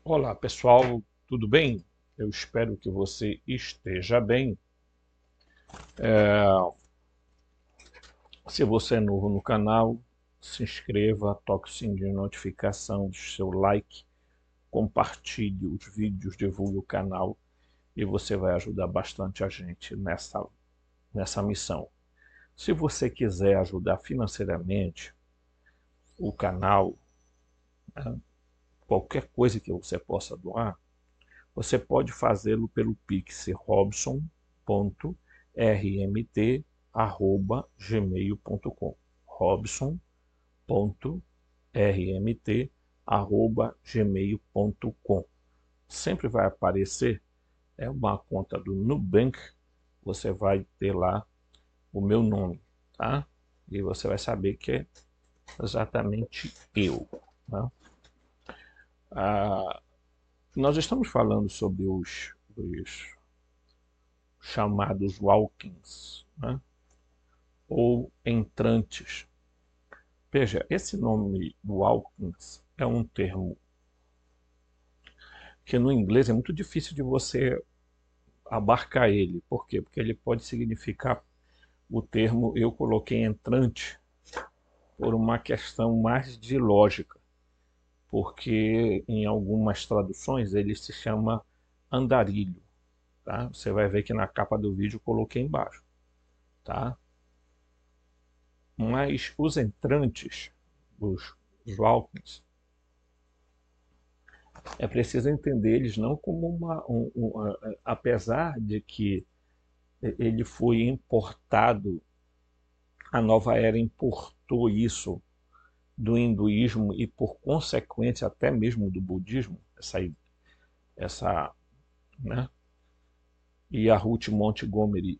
Olá pessoal, tudo bem? Eu espero que você esteja bem. Se você é novo no canal, se inscreva, toque o sininho de notificação, deixe seu like, compartilhe os vídeos, divulgue o canal e você vai ajudar bastante a gente nessa missão. Se você quiser ajudar financeiramente o canal, né, qualquer coisa que você possa doar, você pode fazê-lo pelo Pix robson.rmt@gmail.com robson.rmt@gmail.com. Sempre vai aparecer, é uma conta do Nubank, você vai ter lá o meu nome, tá? E você vai saber que é exatamente eu, tá? Ah, nós estamos falando sobre os chamados walk-ins, né? Ou entrantes. Veja, esse nome walk-ins é um termo que no inglês é muito difícil de você abarcar ele. Por quê? Porque ele pode significar o termo, eu coloquei entrante por uma questão mais de lógica, porque em algumas traduções ele se chama andarilho, tá? Você vai ver que na capa do vídeo eu coloquei embaixo, tá? Mas os entrantes, os walk-ins, é preciso entender eles não como apesar de que ele foi importado, a nova era importou isso do hinduísmo e por consequência até mesmo do budismo, essa, né? E a Ruth Montgomery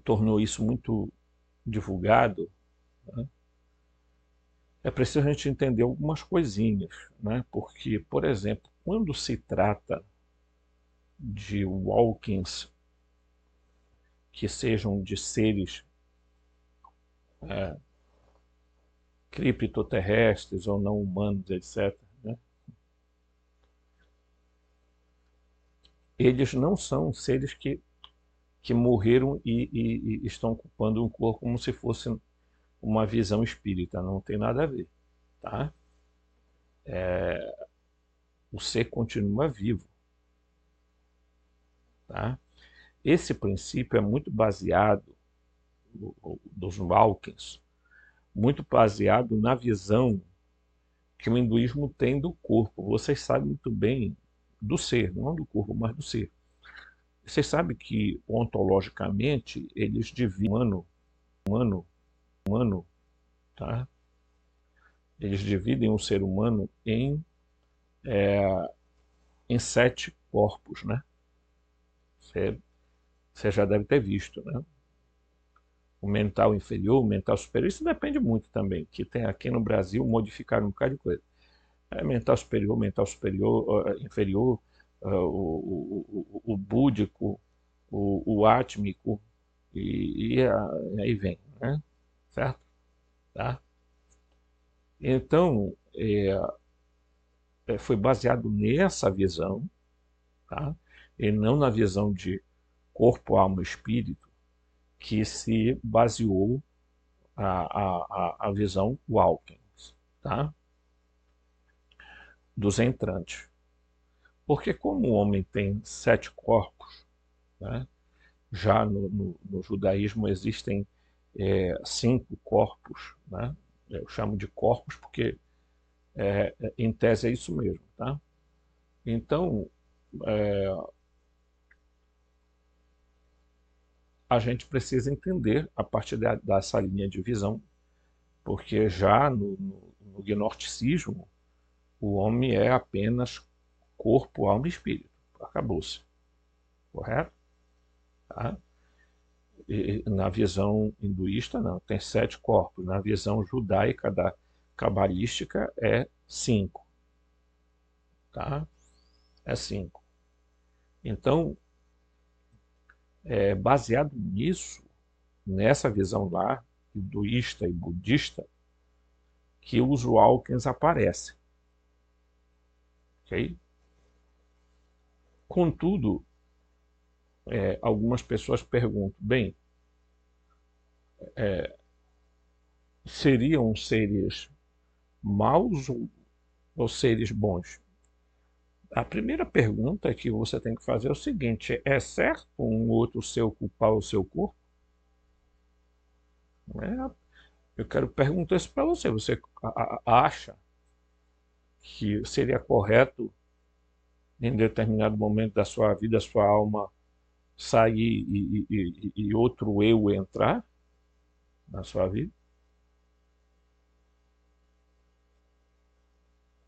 tornou isso muito divulgado, né? É preciso a gente entender algumas coisinhas, né? Porque, por exemplo, quando se trata de walk-ins que sejam de seres criptoterrestres ou não humanos, etc., né? Eles não são seres que morreram e estão ocupando um corpo como se fosse uma visão espírita. Não tem nada a ver, tá? O ser continua vivo, tá? Esse princípio é muito baseado, dos Walkens, muito baseado na visão que o hinduísmo tem do corpo. Vocês sabem muito bem do ser, não do corpo, mas do ser. Vocês sabem que ontologicamente eles dividem humano, humano, tá? Eles dividem o ser humano em 7 corpos, né? Você, você já deve ter visto, né? O mental inferior, o mental superior, isso depende muito também, que tem aqui no Brasil modificaram um bocado de coisa. Mental superior, inferior, o búdico, o átmico, e aí vem, né? Certo? Tá? Então, foi baseado nessa visão, tá? E não na visão de corpo, alma e espírito, que se baseou a visão Wilkins, tá? Dos entrantes. Porque como o homem tem 7 corpos, né? Já no judaísmo existem 5 corpos, né? Eu chamo de corpos porque em tese é isso mesmo, tá? Então, a gente precisa entender a partir dessa linha de visão, porque já no gnosticismo, o homem é apenas corpo, alma e espírito. Acabou-se. Correto? Tá? E na visão hinduísta, não. Tem 7 corpos. Na visão judaica da cabalística é 5. Tá? É 5. Então, baseado nisso, nessa visão lá, hinduísta e budista, que os Walkens aparecem. ok? Contudo, algumas pessoas perguntam, bem, seriam seres maus ou seres bons? A primeira pergunta que você tem que fazer é o seguinte: é certo um outro ser ocupar o seu corpo? Não é? Eu quero perguntar isso para você. Você acha que seria correto, em determinado momento da sua vida, a sua alma sair e outro eu entrar na sua vida?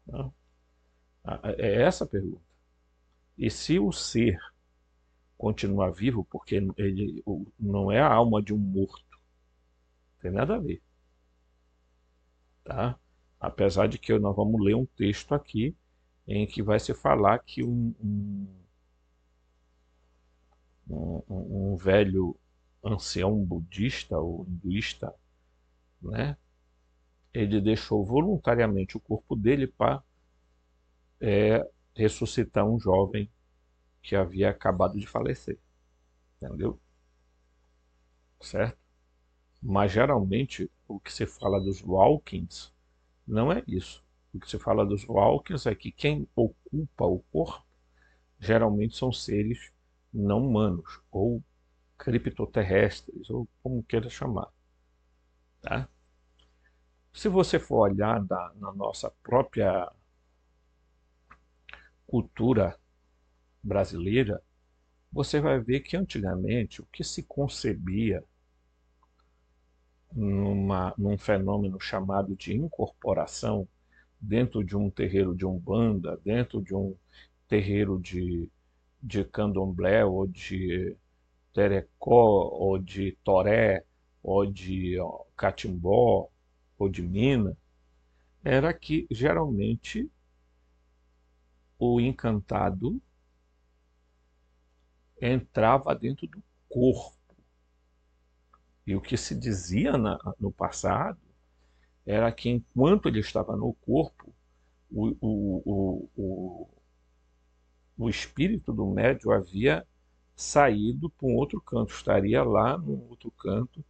Não. É essa a pergunta. E se o ser continuar vivo, porque ele não é a alma de um morto, tem nada a ver, tá? Apesar de que nós vamos ler um texto aqui em que vai se falar que um velho ancião budista ou hinduísta, né? Ele deixou voluntariamente o corpo dele para ressuscitar um jovem que havia acabado de falecer, entendeu? Certo? Mas geralmente o que se fala dos Walkings não é isso. O que se fala dos Walkings é que quem ocupa o corpo geralmente são seres não humanos, ou criptoterrestres, ou como queira chamar. Tá? Se você for olhar na nossa própria cultura brasileira, você vai ver que antigamente o que se concebia num fenômeno chamado de incorporação dentro de um terreiro de Umbanda, dentro de um terreiro de Candomblé, ou de Terecó, ou de Toré, ou de Catimbó, ou de Mina, era que geralmente o encantado entrava dentro do corpo. E o que se dizia no passado era que enquanto ele estava no corpo, o, o, o, o, o espírito do médium havia saído para um outro canto, estaria lá no outro canto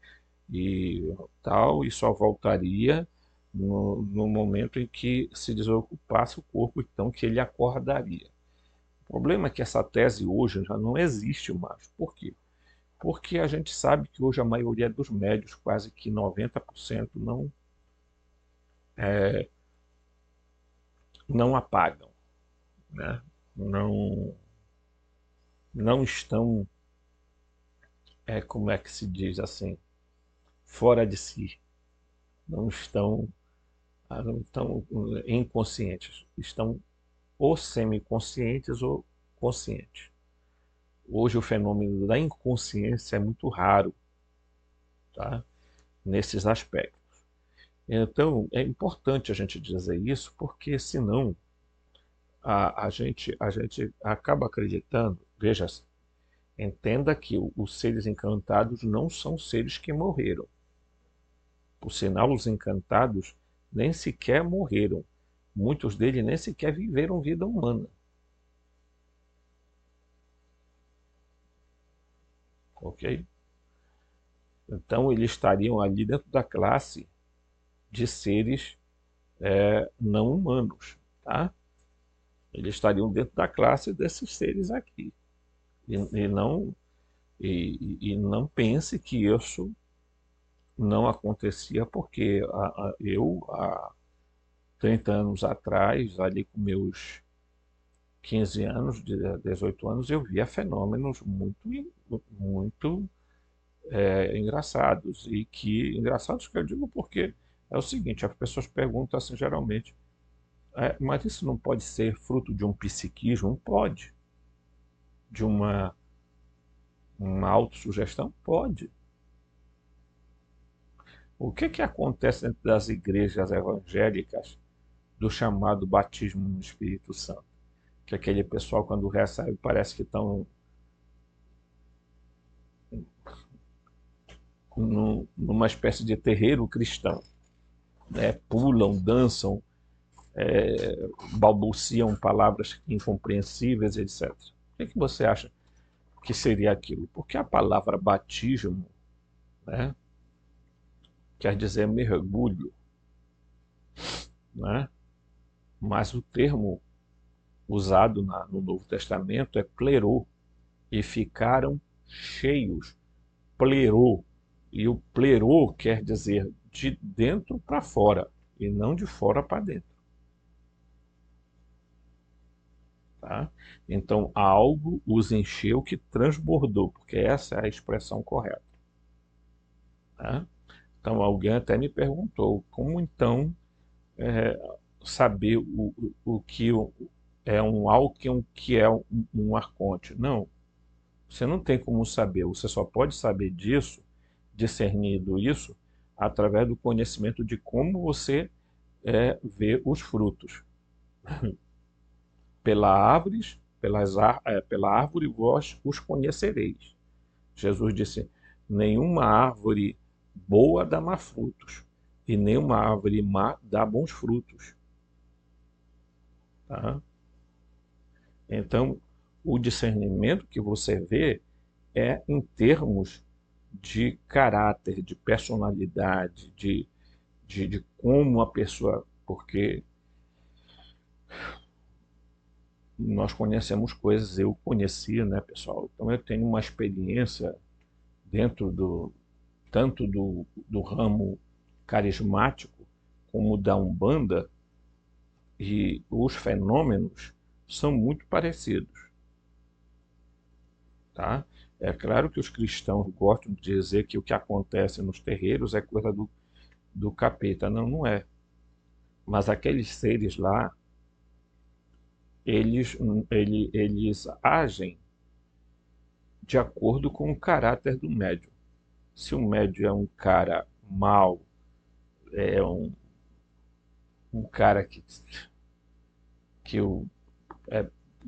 e tal, e só voltaria no momento em que se desocupasse o corpo, então que ele acordaria. O problema é que essa tese hoje já não existe mais. Por quê? Porque a gente sabe que hoje a maioria dos médios, quase que 90%, não apagam, né? Não, não estão, como é que se diz assim, fora de si, não estão, não estão inconscientes, estão ou semiconscientes ou conscientes. Hoje o fenômeno da inconsciência é muito raro, tá? Nesses aspectos. Então, é importante a gente dizer isso, porque senão a gente acaba acreditando. Veja, entenda que os seres encantados não são seres que morreram. Por sinal, os encantados nem sequer morreram. Muitos deles nem sequer viveram vida humana. Ok? Então, eles estariam ali dentro da classe de seres não humanos. Tá? Eles estariam dentro da classe desses seres aqui. E não pense que isso não acontecia, porque eu, há 30 anos atrás, ali com meus 15 anos, 18 anos, eu via fenômenos muito engraçados. Engraçados que eu digo porque é o seguinte: as pessoas perguntam assim geralmente, mas isso não pode ser fruto de um psiquismo? Não pode. De uma autossugestão? Pode. O que acontece dentro das igrejas evangélicas do chamado batismo no Espírito Santo? Que aquele pessoal, quando recebe, parece que estão numa espécie de terreiro cristão, né? Pulam, dançam, balbuciam palavras incompreensíveis, etc. O que você acha que seria aquilo? Porque a palavra batismo, né, quer dizer mergulho, né? Mas o termo usado no Novo Testamento é plerô, e ficaram cheios, plerô. E o plerô quer dizer de dentro para fora, e não de fora para dentro. Tá? Então, algo os encheu que transbordou, porque essa é a expressão correta. Tá? Então, alguém até me perguntou, como então saber o que é um álquen, o que é um arconte? Não, você não tem como saber, você só pode saber disso, discernindo isso, através do conhecimento de como você vê os frutos. Pela árvore vós os conhecereis. Jesus disse, nenhuma árvore boa dá má frutos, e nenhuma árvore má dá bons frutos. Tá? Então, o discernimento que você vê é em termos de caráter, de personalidade, de como a pessoa... Porque nós conhecemos coisas, eu conheci, né, pessoal? Então eu tenho uma experiência dentro tanto do ramo carismático como da Umbanda, e os fenômenos são muito parecidos, tá? É claro que os cristãos gostam de dizer que o que acontece nos terreiros é coisa do capeta. Não, não é. Mas aqueles seres lá, eles, eles agem de acordo com o caráter do médium. Se o médium é um cara mau, é um cara que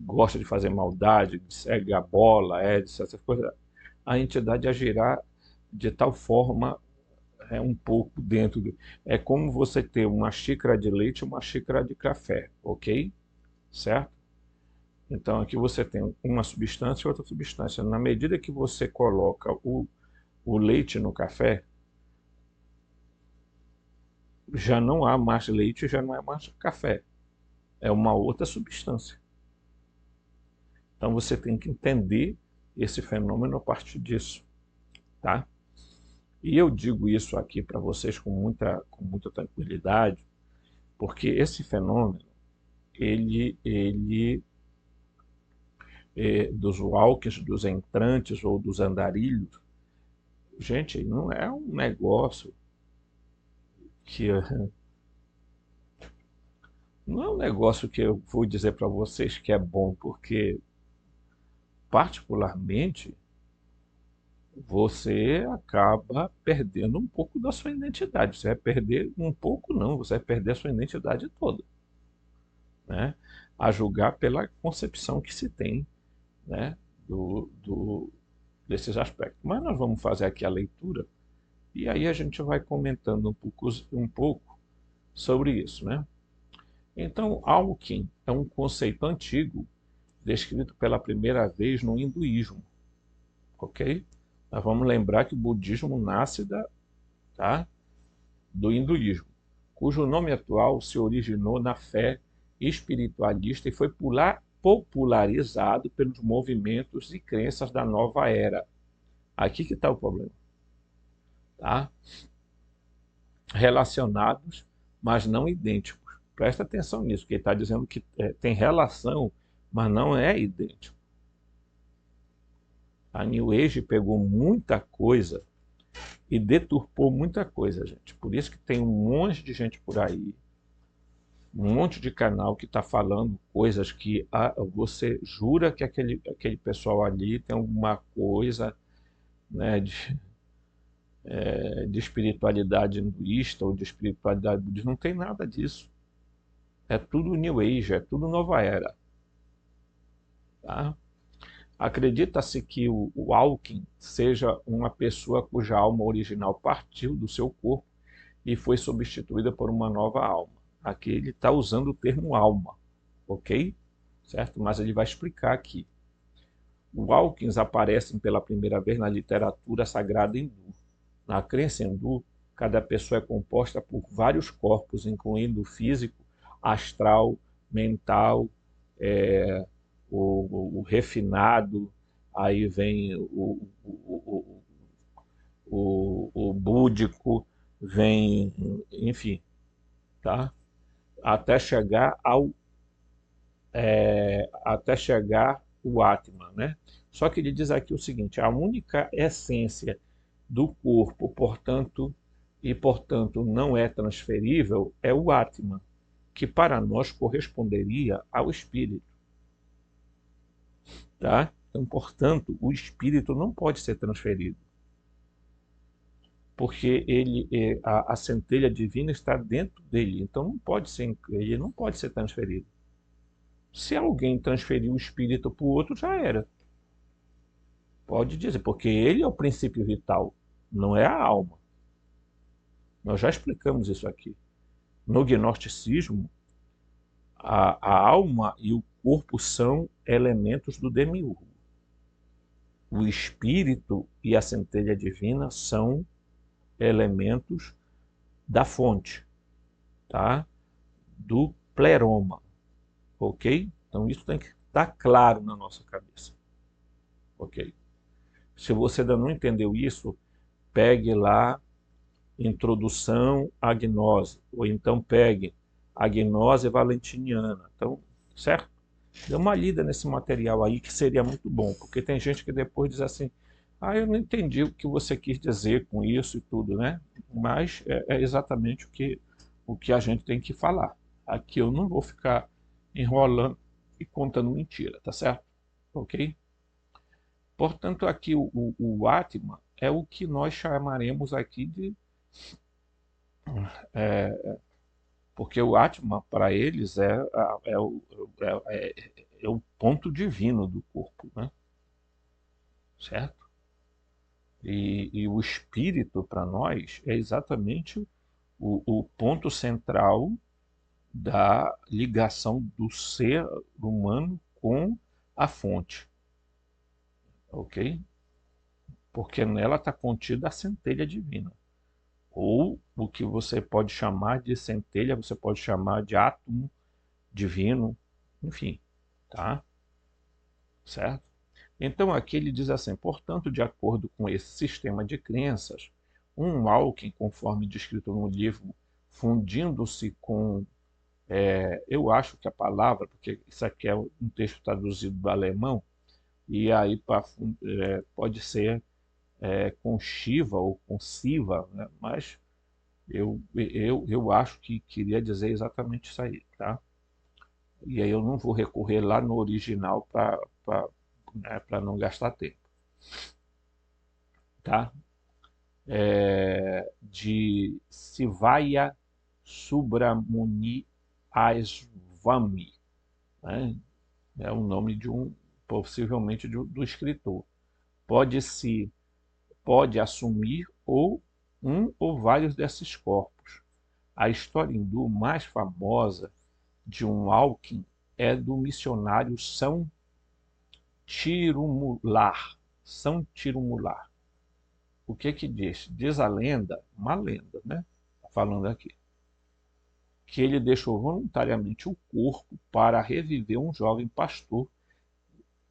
gosta de fazer maldade, segue a bola, essas coisas, a entidade agirá de tal forma um pouco dentro do... É como você ter uma xícara de leite e uma xícara de café, ok? Certo? Então aqui você tem uma substância e outra substância. Na medida que você coloca o leite no café, já não há mais leite, já não é mais café. É uma outra substância. Então você tem que entender esse fenômeno a partir disso, tá? E eu digo isso aqui para vocês com muita tranquilidade, porque esse fenômeno, dos walkers, dos entrantes ou dos andarilhos, gente, não é um negócio que não é um negócio que eu vou dizer para vocês que é bom, porque particularmente você acaba perdendo um pouco da sua identidade. Você vai perder um pouco, não, você vai perder a sua identidade toda, né? A julgar pela concepção que se tem, né, desses aspectos. Mas nós vamos fazer aqui a leitura e aí a gente vai comentando um pouco sobre isso, né? Então, Alkin é um conceito antigo descrito pela primeira vez no hinduísmo, ok? Nós vamos lembrar que o budismo nasce do hinduísmo, cujo nome atual se originou na fé espiritualista e foi popularizado pelos movimentos e crenças da nova era. Aqui que está o problema, tá? Relacionados, mas não idênticos. Presta atenção nisso, que ele está dizendo que tem relação, mas não é idêntico. A New Age pegou muita coisa e deturpou muita coisa, gente. Por isso que tem um monte de gente por aí, um monte de canal que está falando coisas que você jura que aquele pessoal ali tem alguma coisa, né, de espiritualidade hinduísta ou de espiritualidade budista. Não tem nada disso. É tudo New Age, é tudo nova era. Tá? Acredita-se que o Alkin seja uma pessoa cuja alma original partiu do seu corpo e foi substituída por uma nova alma. Aqui ele está usando o termo alma, ok? Certo? Mas ele vai explicar aqui. Os Alkins aparecem pela primeira vez na literatura sagrada hindu. Na crença hindu, cada pessoa é composta por vários corpos, incluindo o físico, astral, mental, é, o refinado, aí vem o búdico, vem, enfim, tá? Até chegar até chegar o Atman, né? Só que ele diz aqui o seguinte: a única essência do corpo, portanto não é transferível, é o Atman, que para nós corresponderia ao espírito, tá? Então, portanto, o espírito não pode ser transferido, porque a centelha divina está dentro dele, então ele não pode ser transferido. Se alguém transferir o espírito para o outro, já era. Pode dizer, porque ele é o princípio vital, não é a alma. Nós já explicamos isso aqui. No gnosticismo, a alma e o corpo são elementos do demiurgo. O espírito e a centelha divina são elementos da fonte, tá? Do pleroma, ok? Então isso tem que estar claro na nossa cabeça, ok? Se você ainda não entendeu isso, pegue lá Introdução à Gnose, ou então pegue a Gnose Valentiniana. Então, certo? Dê uma lida nesse material aí que seria muito bom, porque tem gente que depois diz assim: ah, eu não entendi o que você quis dizer com isso e tudo, né? Mas é exatamente o que a gente tem que falar. Aqui eu não vou ficar enrolando e contando mentira, tá certo? Ok? Portanto, aqui o Atman é o que nós chamaremos aqui de porque o Atman, para eles, é o ponto divino do corpo, né? Certo? E o espírito, para nós, é exatamente o ponto central da ligação do ser humano com a fonte, ok? Porque nela está contida a centelha divina. Ou o que você pode chamar de centelha, você pode chamar de átomo divino, enfim, tá? Certo? Então aqui ele diz assim: portanto, de acordo com esse sistema de crenças, um Alckmin, conforme descrito no livro, fundindo-se com, eu acho que a palavra, porque isso aqui é um texto traduzido do alemão, e aí pode ser com Shiva ou com Siva, né? Mas eu acho que queria dizer exatamente isso aí, tá? E aí eu não vou recorrer lá no original para não gastar tempo, tá? De Sivaya Subramuni Aswamy, né? É o nome de possivelmente do escritor. Pode pode assumir um ou vários desses corpos. A história hindu mais famosa de um Alckmin é do missionário São Tirumular. São Tirumular. O que que diz? Diz a lenda, uma lenda, né? Falando aqui, que ele deixou voluntariamente o corpo para reviver um jovem pastor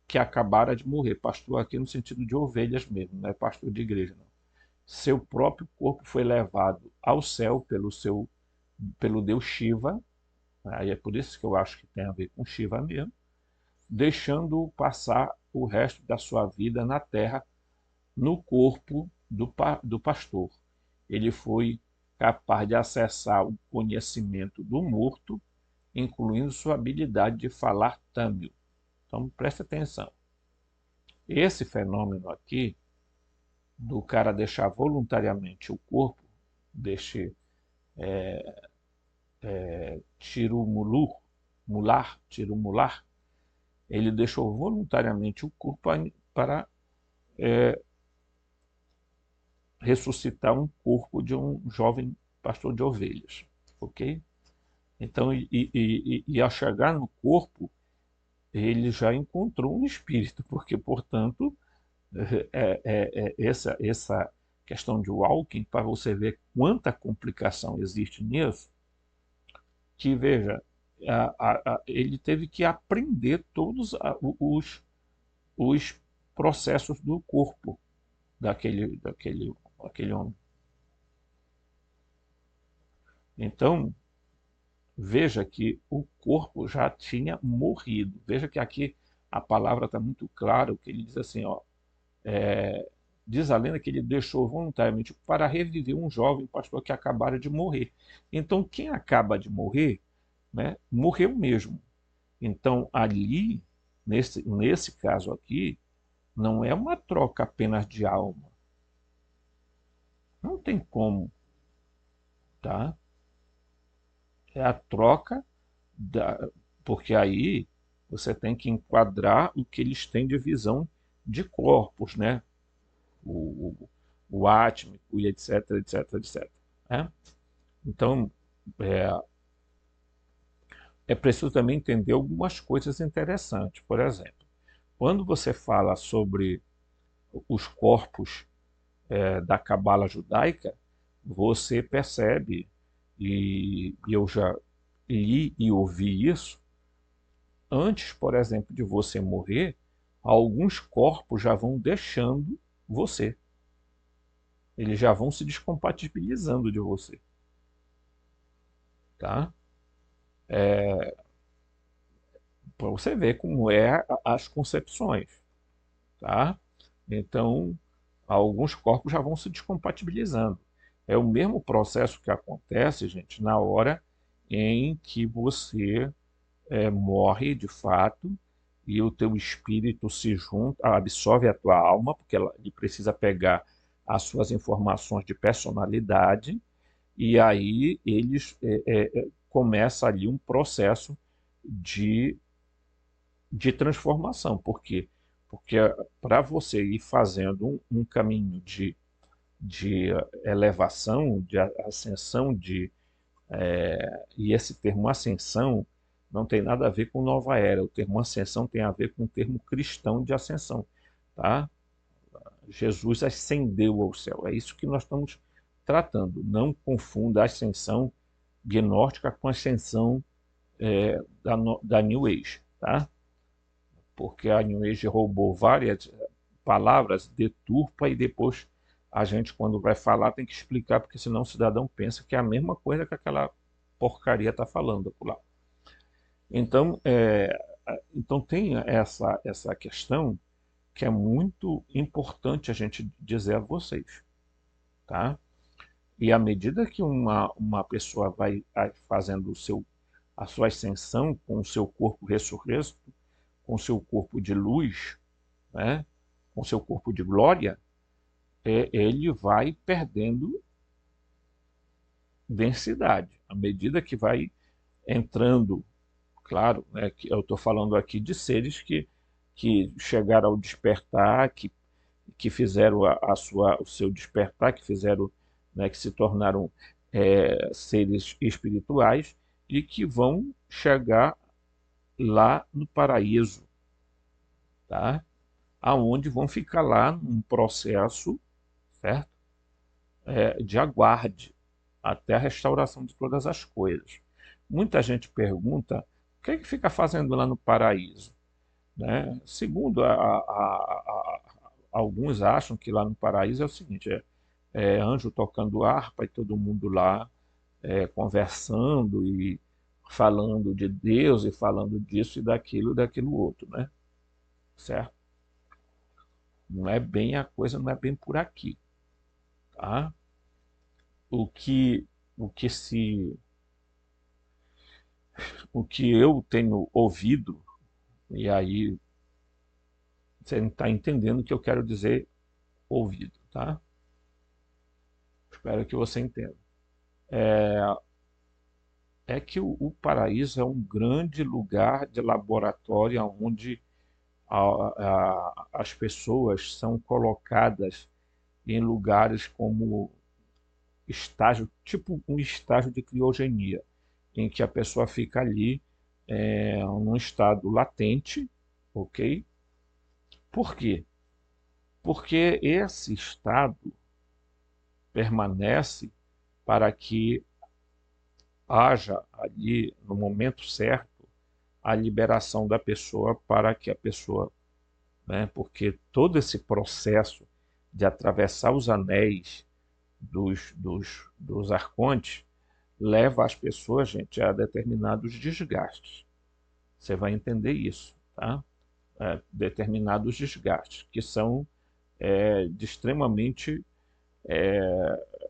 que acabara de morrer. Pastor aqui no sentido de ovelhas mesmo, não é pastor de igreja, não. Seu próprio corpo foi levado ao céu pelo deus Shiva, aí é por isso que eu acho que tem a ver com Shiva mesmo, deixando-o passar o resto da sua vida na terra no corpo do pastor. Ele foi capaz de acessar o conhecimento do morto, incluindo sua habilidade de falar tâmil. Então, preste atenção. Esse fenômeno aqui, do cara deixar voluntariamente o corpo deste Tirumular, ele deixou voluntariamente o corpo para ressuscitar um corpo de um jovem pastor de ovelhas, ok? Então, e ao chegar no corpo, ele já encontrou um espírito, porque, portanto, essa questão de walking, para você ver quanta complicação existe nisso, que veja, ele teve que aprender todos os processos do corpo daquele homem. Então, veja que o corpo já tinha morrido. Veja que aqui a palavra está muito clara, que ele diz assim, ó, diz a lenda que ele deixou voluntariamente para reviver um jovem pastor que acabara de morrer. Então, quem acaba de morrer, né, morreu mesmo. Então, ali, nesse caso aqui, não é uma troca apenas de alma. Não tem como, tá? É a troca da, porque aí você tem que enquadrar o que eles têm de visão de corpos, né? O, o, o átmico e etc, etc, etc. Né? Então, é, é preciso também entender algumas coisas interessantes. Por exemplo, quando você fala sobre os corpos da cabala judaica, você percebe, e eu já li e ouvi isso, antes, por exemplo, de você morrer, alguns corpos já vão deixando você. Eles já vão se descompatibilizando de você, tá? Para você ver como é as concepções, tá? Então, alguns corpos já vão se descompatibilizando. É o mesmo processo que acontece, gente, na hora em que você morre de fato e o teu espírito se junta, absorve a tua alma, porque ele precisa pegar as suas informações de personalidade, e aí começa ali um processo de, de transformação. Por quê? Porque para você ir fazendo um caminho de elevação, de ascensão, e esse termo ascensão não tem nada a ver com nova era. O termo ascensão tem a ver com o termo cristão de ascensão, tá? Jesus ascendeu ao céu. É isso que nós estamos tratando. Não confunda a ascensão gnóstica com a ascensão da New Age, tá? Porque a New Age roubou várias palavras, deturpa e depois a gente, quando vai falar, tem que explicar, porque senão o cidadão pensa que é a mesma coisa que aquela porcaria está falando por lá. Então, então tem essa questão que é muito importante a gente dizer a vocês, tá? E à medida que uma pessoa vai fazendo a sua ascensão com o seu corpo ressurreto, com o seu corpo de luz, né? Com o seu corpo de glória, ele vai perdendo densidade. À medida que vai entrando, claro, né, que eu estou falando aqui de seres que chegaram ao despertar, que fizeram o seu despertar, que fizeram, né, que se tornaram seres espirituais e que vão chegar lá no paraíso, tá? Aonde vão ficar lá num processo, certo? De aguarde até a restauração de todas as coisas. Muita gente pergunta o que é que fica fazendo lá no paraíso, né? Segundo alguns acham que lá no paraíso é o seguinte, é anjo tocando harpa e todo mundo lá conversando e falando de Deus e falando disso e daquilo outro, né? Certo? Não é bem a coisa, não é bem por aqui, tá? O que, o que se, o que eu tenho ouvido, e aí você não está entendendo o que eu quero dizer ouvido, tá? Espero que você entenda. É que o paraíso é um grande lugar de laboratório onde as pessoas são colocadas em lugares como estágio, tipo um estágio de criogenia, em que a pessoa fica ali num estado latente, ok? Por quê? Porque esse estado permanece para que haja ali, no momento certo, a liberação da pessoa para que a pessoa, né, porque todo esse processo de atravessar os anéis dos arcontes leva as pessoas, gente, a determinados desgastes. Você vai entender isso, tá? Determinados desgastes, que são de extremamente.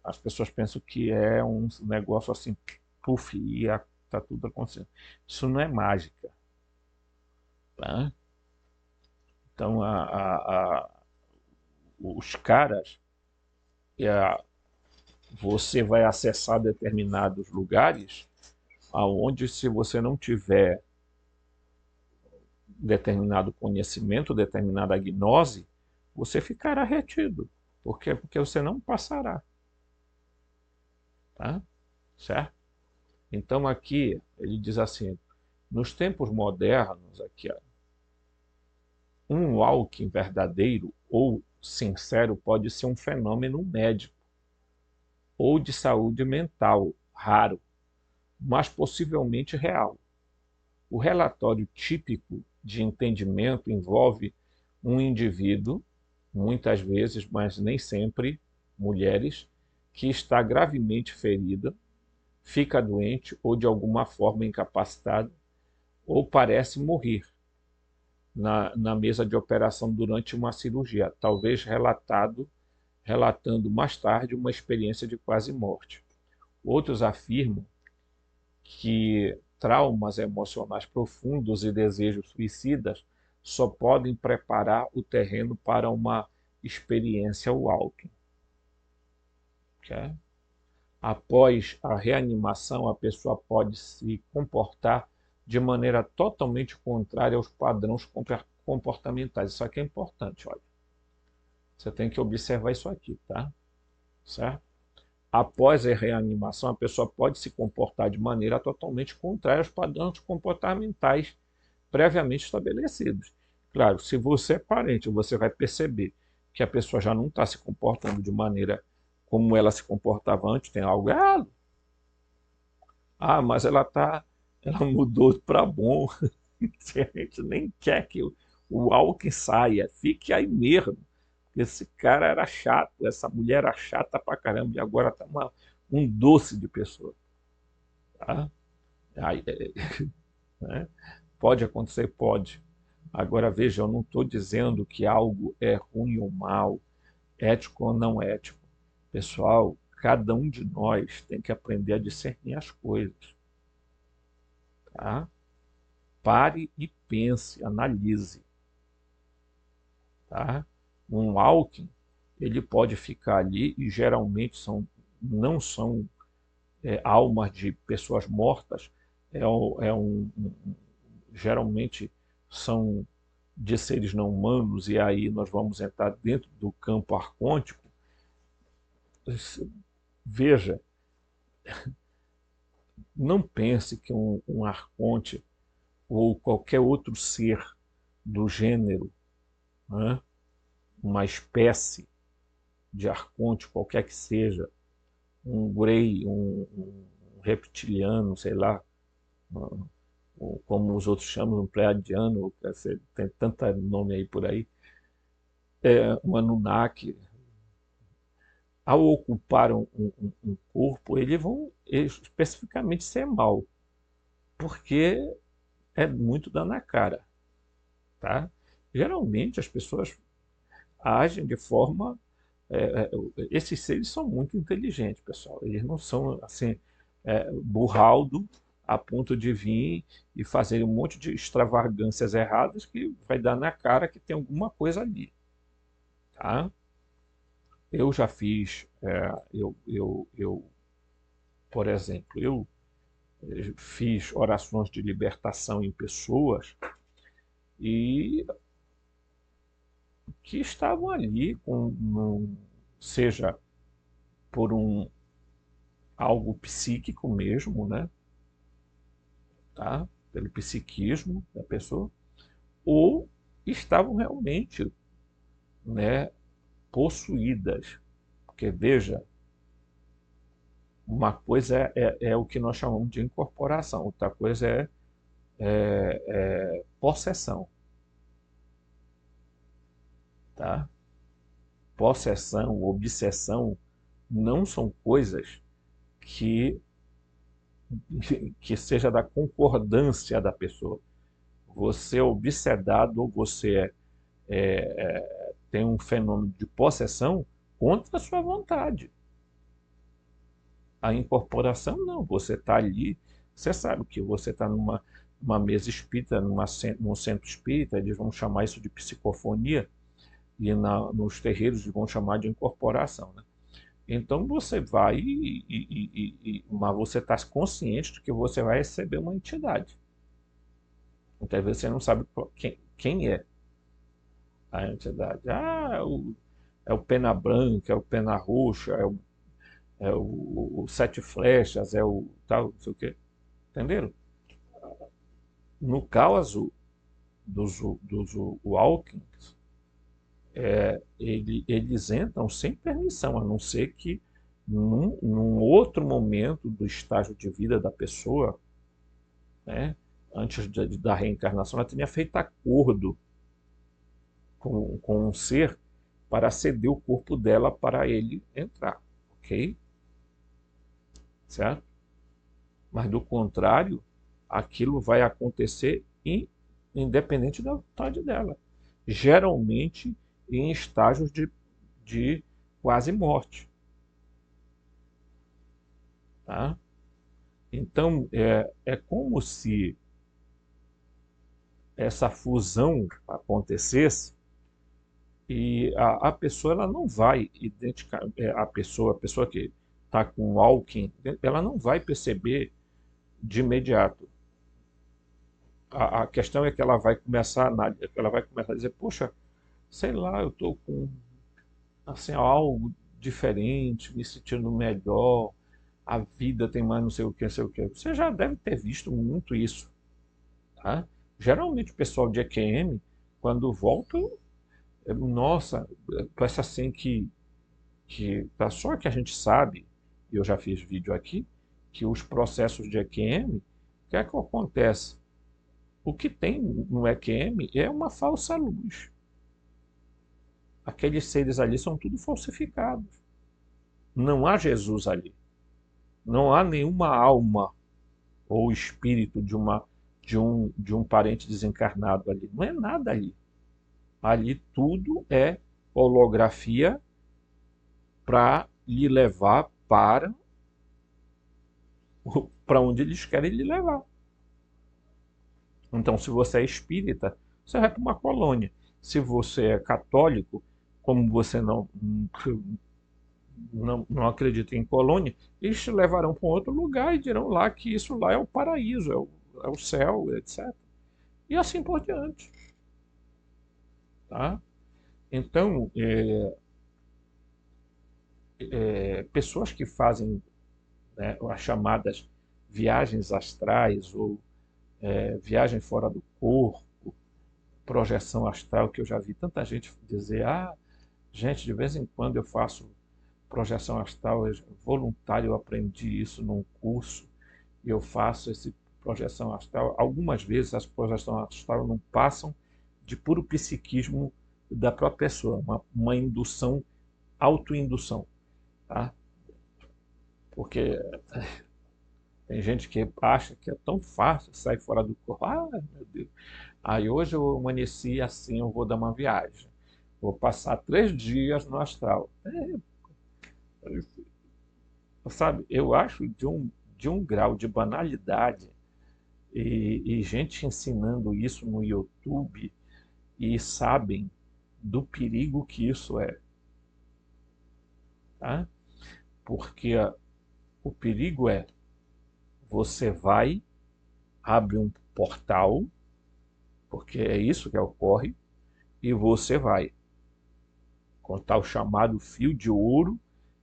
As pessoas pensam que é um negócio assim, puf, e está tudo acontecendo. Isso não é mágica, tá? Então, os caras, você vai acessar determinados lugares aonde, se você não tiver determinado conhecimento, determinada gnose, você ficará retido. Por quê? Porque você não passará. Tá? Certo? Então aqui ele diz assim, nos tempos modernos, aqui, ó, um walking verdadeiro ou sincero pode ser um fenômeno médico ou de saúde mental, raro, mas possivelmente real. O relatório típico de entendimento envolve um indivíduo, muitas vezes, mas nem sempre, mulheres, que está gravemente ferida, fica doente ou de alguma forma incapacitada, ou parece morrer na mesa de operação durante uma cirurgia, talvez relatando mais tarde uma experiência de quase morte. Outros afirmam que traumas emocionais profundos e desejos suicidas só podem preparar o terreno para uma experiência walking. Okay? Após a reanimação, a pessoa pode se comportar de maneira totalmente contrária aos padrões comportamentais. Isso aqui é importante, olha. Você tem que observar isso aqui, tá? Certo? Após a reanimação, a pessoa pode se comportar de maneira totalmente contrária aos padrões comportamentais previamente estabelecidos. Claro, se você é parente, você vai perceber que a pessoa já não está se comportando de maneira como ela se comportava antes, tem algo errado. Ah, mas ela mudou para bom. A gente nem quer que o Alckmin saia, fique aí mesmo. Esse cara era chato, essa mulher era chata pra caramba, e agora tá um doce de pessoa. Tá? Aí, né? Pode acontecer? Pode. Agora veja, eu não estou dizendo que algo é ruim ou mal, ético ou não ético. Pessoal, cada um de nós tem que aprender a discernir as coisas. Tá? Pare e pense, analise. Tá? Um Alckmin, ele pode ficar ali e geralmente não são almas de pessoas mortas, geralmente são de seres não humanos, e aí nós vamos entrar dentro do campo arcôntico. Veja, não pense que um arconte ou qualquer outro ser do gênero, né, uma espécie de arconte, qualquer que seja, um grey, um reptiliano, sei lá, como os outros chamam, um pleiadiano, tem tanto nome aí por aí, um Anunnaki, ao ocupar um corpo, eles vão especificamente ser mal, porque é muito dano na cara. Tá? Geralmente as pessoas agem de forma. Esses seres são muito inteligentes, pessoal. Eles não são assim, burraldo a ponto de vir e fazer um monte de extravagâncias erradas que vai dar na cara que tem alguma coisa ali. Tá? Eu já fiz, por exemplo, eu fiz orações de libertação em pessoas e que estavam ali seja por algo psíquico mesmo, né? tá? Pelo psiquismo da pessoa, ou estavam realmente, né, possuídas. Porque, veja, uma coisa é o que nós chamamos de incorporação, outra coisa é possessão, tá? Possessão, obsessão, não são coisas que, que seja da concordância da pessoa. Você é obsedado ou você tem um fenômeno de possessão contra a sua vontade. A incorporação não, você está ali, você sabe que você está numa mesa espírita, num centro espírita, eles vão chamar isso de psicofonia, e nos terreiros eles vão chamar de incorporação, né? Então você vai, mas você está consciente de que você vai receber uma entidade. Muitas vezes você não sabe quem é a entidade. Ah, é o Pena Branca, é o Pena Roxa, é o Sete Flechas, é o tal, não sei o quê. Entenderam? No caso dos Walkings, eles entram sem permissão, a não ser que num outro momento do estágio de vida da pessoa, né, antes da reencarnação, ela tenha feito acordo com um ser para ceder o corpo dela para ele entrar, ok? Certo? Mas do contrário, aquilo vai acontecer independente da vontade dela. Geralmente em estágios de quase morte. Tá? Então, é como se essa fusão acontecesse e a pessoa ela não vai identificar, a pessoa que está com o Alckmin, ela não vai perceber de imediato. A questão é que ela vai começar a dizer, poxa, sei lá, eu estou com assim, algo diferente, me sentindo melhor, a vida tem mais não sei o que, não sei o que. Você já deve ter visto muito isso, tá? Geralmente o pessoal de EQM, quando volta, nossa, parece assim que tá só que a gente sabe, e eu já fiz vídeo aqui, que os processos de EQM, o que é que acontece? O que tem no EQM é uma falsa luz. Aqueles seres ali são tudo falsificados. Não há Jesus ali. Não há nenhuma alma ou espírito de um parente desencarnado ali. Não é nada ali. Ali tudo é holografia para lhe levar para onde eles querem lhe levar. Então, se você é espírita, você vai para uma colônia. Se você é católico, como você não acredita em colônia, eles te levarão para um outro lugar e dirão lá que isso lá é o paraíso, é o céu, etc. E assim por diante. Tá? Então, pessoas que fazem, né, as chamadas viagens astrais ou viagem fora do corpo, projeção astral, que eu já vi tanta gente dizer, gente, de vez em quando eu faço projeção astral voluntário, eu aprendi isso num curso, e eu faço esse projeção astral. Algumas vezes as projeções astral não passam de puro psiquismo da própria pessoa, uma indução, autoindução, tá? Porque tem gente que acha que é tão fácil sair fora do corpo. Ah, meu Deus. Aí hoje eu amanheci assim, eu vou dar uma viagem. Vou passar 3 dias no astral. Sabe, eu acho de um grau de banalidade e gente ensinando isso no YouTube e sabem do perigo que isso é, tá? Porque o perigo é você vai, abre um portal, porque é isso que ocorre, e você vai contar o chamado fio de ouro,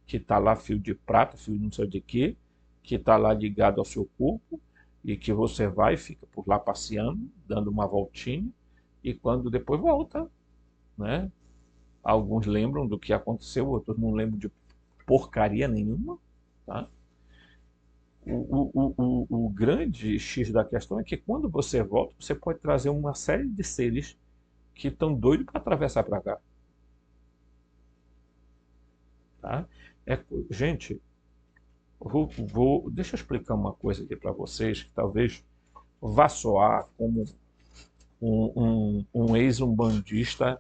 que está lá fio de prata, fio de não sei de quê, que está lá ligado ao seu corpo, e que você vai, fica por lá passeando, dando uma voltinha, e quando depois volta, né? Alguns lembram do que aconteceu, outros não lembram de porcaria nenhuma, tá? O grande X da questão é que quando você volta, você pode trazer uma série de seres que estão doidos para atravessar para cá, tá? Gente, deixa eu explicar uma coisa aqui para vocês que talvez vá soar como um ex-umbandista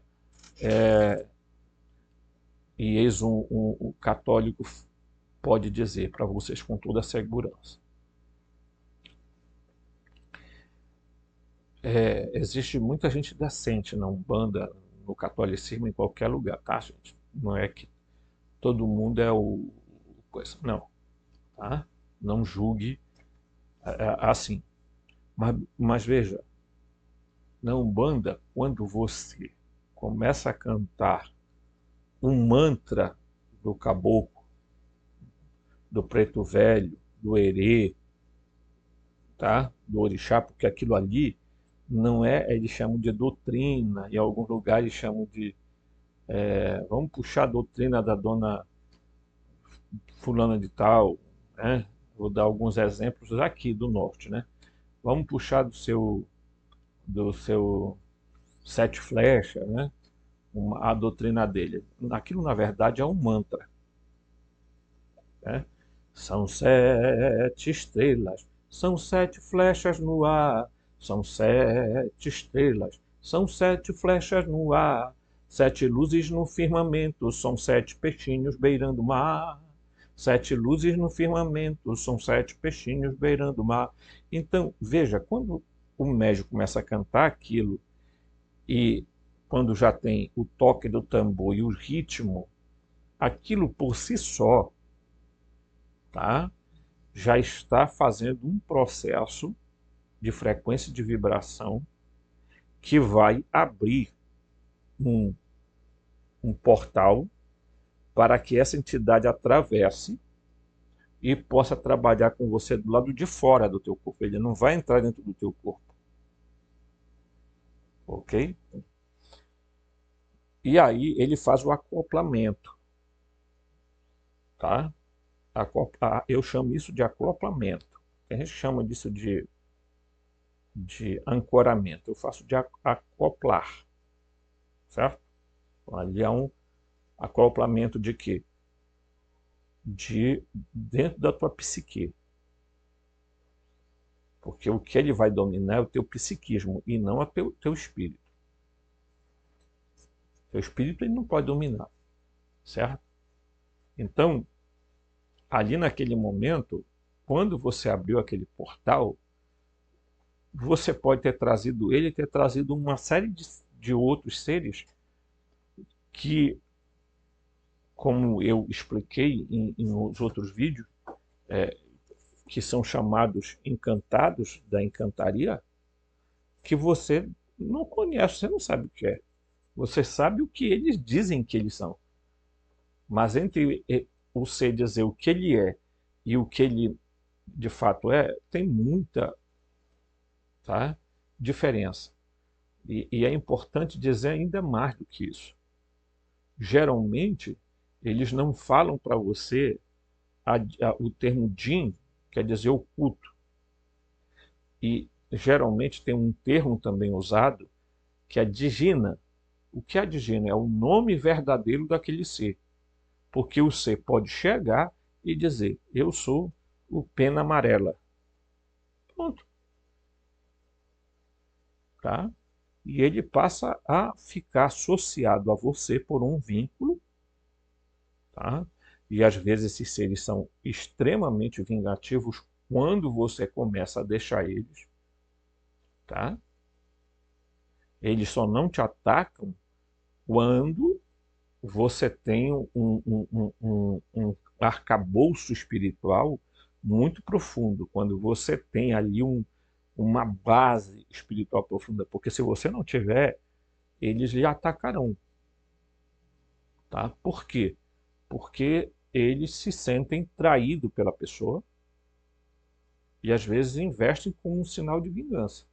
e ex-um católico pode dizer para vocês com toda a segurança. Existe muita gente decente na Umbanda, no catolicismo, em qualquer lugar, tá, gente? Não é que todo mundo é o coisa, não, tá? Não julgue assim. Mas veja, na Umbanda, quando você começa a cantar um mantra do caboclo, do preto velho, do herê, tá? Do orixá, porque aquilo ali não é, eles chamam de doutrina, em alguns lugares chamam de, vamos puxar a doutrina da dona fulana de tal, né? Vou dar alguns exemplos aqui do norte, né? Vamos puxar do seu sete flechas, né? A doutrina dele. Aquilo na verdade é um mantra, né? São sete estrelas, são sete flechas no ar, são sete estrelas, são sete flechas no ar, sete luzes no firmamento, são sete peixinhos beirando o mar. Sete luzes no firmamento, são sete peixinhos beirando o mar. Então, veja, quando o médium começa a cantar aquilo e quando já tem o toque do tambor e o ritmo, aquilo por si só, tá? Já está fazendo um processo de frequência de vibração que vai abrir um, um portal para que essa entidade atravesse e possa trabalhar com você do lado de fora do teu corpo. Ele não vai entrar dentro do teu corpo. Ok? E aí ele faz o acoplamento, tá? Eu chamo isso de acoplamento. A gente chama disso de ancoramento. Eu faço de acoplar, certo? Ali é um acoplamento de quê? De dentro da tua psique. Porque o que ele vai dominar é o teu psiquismo e não o teu espírito. Teu espírito ele não pode dominar, certo? Então, ali naquele momento, quando você abriu aquele portal, você pode ter trazido ele, ter trazido uma série de outros seres que, como eu expliquei em os outros vídeos, que são chamados encantados da encantaria, que você não conhece, você não sabe o que é. Você sabe o que eles dizem que eles são. Mas entre você dizer o que ele é e o que ele de fato é, tem muita, tá, diferença. E é importante dizer ainda mais do que isso. Geralmente, eles não falam para você o termo Jin, quer dizer oculto. E geralmente tem um termo também usado que é Digina. O que é Digina? É o nome verdadeiro daquele ser. Porque o ser pode chegar e dizer, eu sou o Pena Amarela. Pronto. Tá? E ele passa a ficar associado a você por um vínculo, tá? E às vezes esses seres são extremamente vingativos quando você começa a deixar eles, tá? Eles só não te atacam quando você tem um arcabouço espiritual muito profundo, quando você tem ali uma base espiritual profunda, porque se você não tiver, eles lhe atacarão, tá? Por quê? Porque eles se sentem traídos pela pessoa e às vezes investem como um sinal de vingança.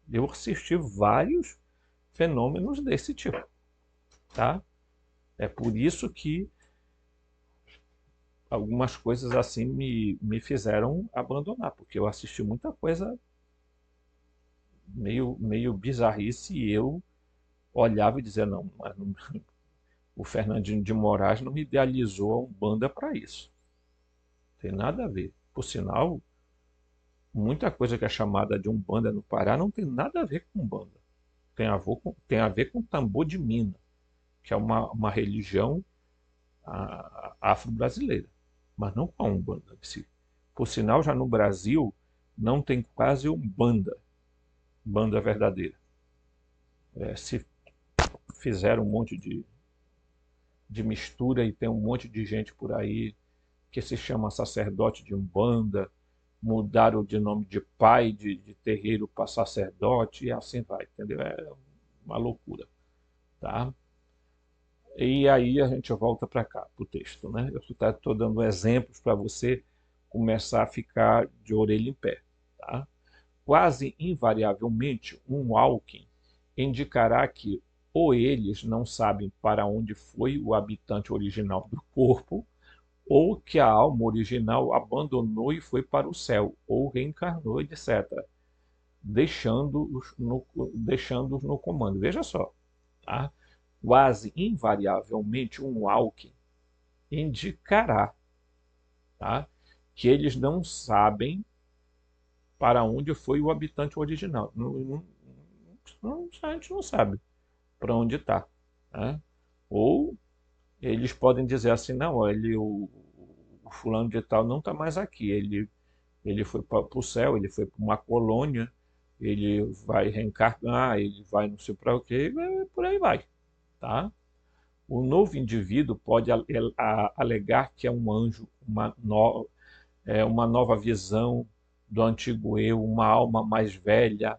Eu assisti vários fenômenos desse tipo, tá? É por isso que algumas coisas assim me fizeram abandonar, porque eu assisti muita coisa meio bizarrice e eu olhava e dizia, não, mas não, o Fernandinho de Moraes não me idealizou a Umbanda para isso. Tem nada a ver. Por sinal, muita coisa que é chamada de Umbanda no Pará não tem nada a ver com Umbanda. Tem a ver com tambor de mina, que é uma religião afro-brasileira, mas não com a Umbanda em si. Por sinal, já no Brasil não tem quase Umbanda, banda verdadeira. Se fizeram um monte de mistura e tem um monte de gente por aí que se chama sacerdote de Umbanda, mudaram de nome de pai de terreiro para sacerdote e assim vai, entendeu? É uma loucura, tá? E aí a gente volta para cá, para o texto, né? Eu estou dando exemplos para você começar a ficar de orelha em pé, tá? Quase invariavelmente, um walking indicará que ou eles não sabem para onde foi o habitante original do corpo, ou que a alma original abandonou e foi para o céu, ou reencarnou, etc., deixando-os no comando. Veja só, tá? Quase invariavelmente um walking indicará, tá, que eles não sabem para onde foi o habitante original. A gente não sabe para onde está, né? Ou eles podem dizer assim, não, o fulano de tal não está mais aqui, ele foi para o céu, ele foi para uma colônia, ele vai reencarnar, ele vai não sei para o quê, por aí vai, tá? O novo indivíduo pode alegar que é um anjo, uma nova visão do antigo eu, uma alma mais velha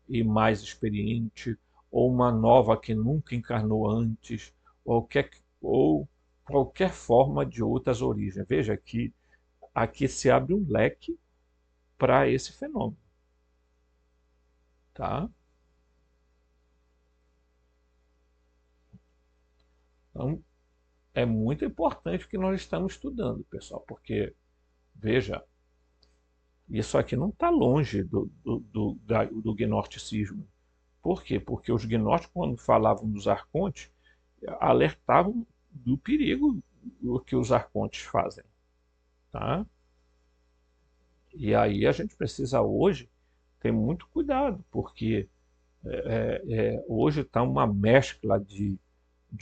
e mais experiente, ou uma nova que nunca encarnou antes, ou qualquer forma de outras origens. Veja que aqui se abre um leque para esse fenômeno, tá? Então, é muito importante o que nós estamos estudando, pessoal, porque, veja, isso aqui não está longe do gnosticismo. Por quê? Porque os gnósticos, quando falavam dos arcontes, alertavam do perigo do que os arcontes fazem, tá? E aí a gente precisa hoje ter muito cuidado, porque hoje está uma mescla de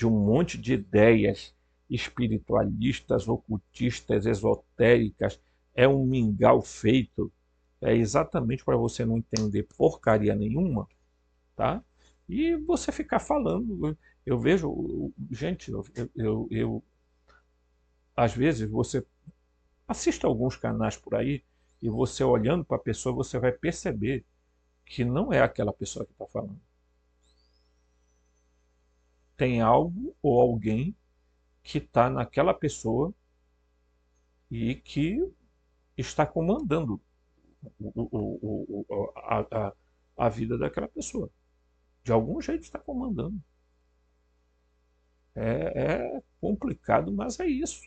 um monte de ideias espiritualistas, ocultistas, esotéricas, é um mingau feito, é exatamente para você não entender porcaria nenhuma, tá? E você ficar falando, eu vejo, gente, às vezes você assiste alguns canais por aí e você olhando para a pessoa, você vai perceber que não é aquela pessoa que está falando. Tem algo ou alguém que está naquela pessoa e que está comandando a vida daquela pessoa. De algum jeito está comandando. É complicado, mas é isso,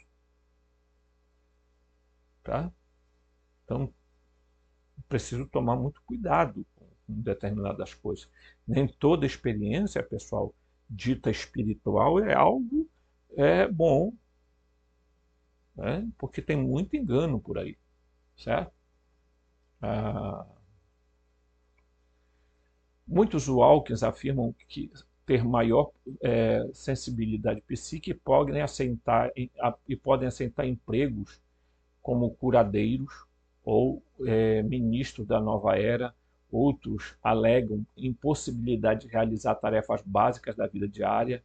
tá? Então, preciso tomar muito cuidado com determinadas coisas. Nem toda experiência, pessoal, dita espiritual é algo bom, né? Porque tem muito engano por aí, certo? Ah, muitos walkers afirmam que ter maior sensibilidade psíquica e podem assentar empregos como curadeiros ou ministros da nova era. Outros alegam impossibilidade de realizar tarefas básicas da vida diária.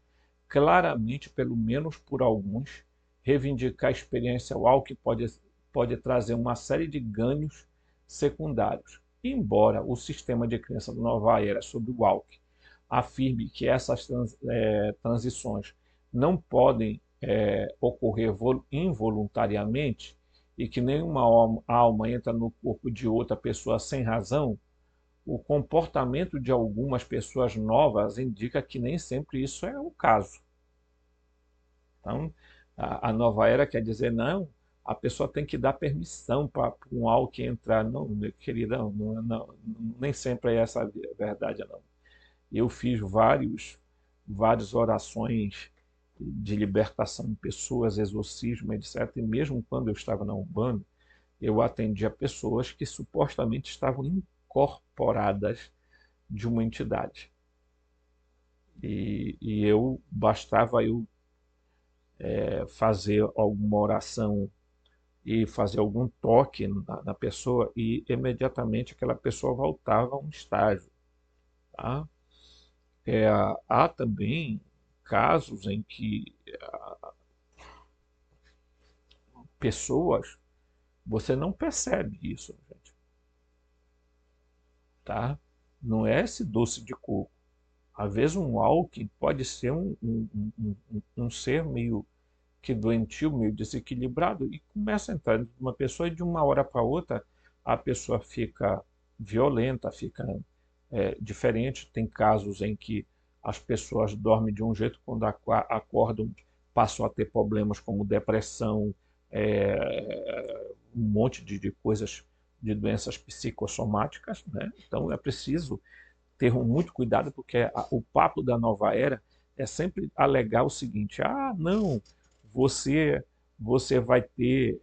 Claramente, pelo menos por alguns, reivindicar a experiência walk pode trazer uma série de ganhos secundários. Embora o sistema de crença da nova era sobre o walk afirme que essas transições não podem ocorrer involuntariamente, e que nenhuma alma entra no corpo de outra pessoa sem razão, o comportamento de algumas pessoas novas indica que nem sempre isso é o caso. Então, a nova era quer dizer, não, a pessoa tem que dar permissão para um algo entrar. Não, meu queridão, nem sempre é essa a verdade, não. Eu fiz várias orações de libertação de pessoas, exorcismo, etc. E mesmo quando eu estava na Umbanda, eu atendia pessoas que supostamente estavam incorporadas de uma entidade. E bastava eu fazer alguma oração e fazer algum toque na pessoa e imediatamente aquela pessoa voltava a um estágio. Tá? É, há também casos em que pessoas, você não percebe isso, gente, tá? Não é esse doce de coco. Às vezes um walking pode ser um ser meio que doentio, meio desequilibrado, e começa a entrar dentro de uma pessoa e de uma hora para outra a pessoa fica violenta, fica diferente. Tem casos em que as pessoas dormem de um jeito, quando acordam passam a ter problemas como depressão, um monte de coisas, de doenças psicossomáticas, né? Então é preciso ter muito cuidado, porque o papo da nova era é sempre alegar o seguinte: ah, não, você você vai ter,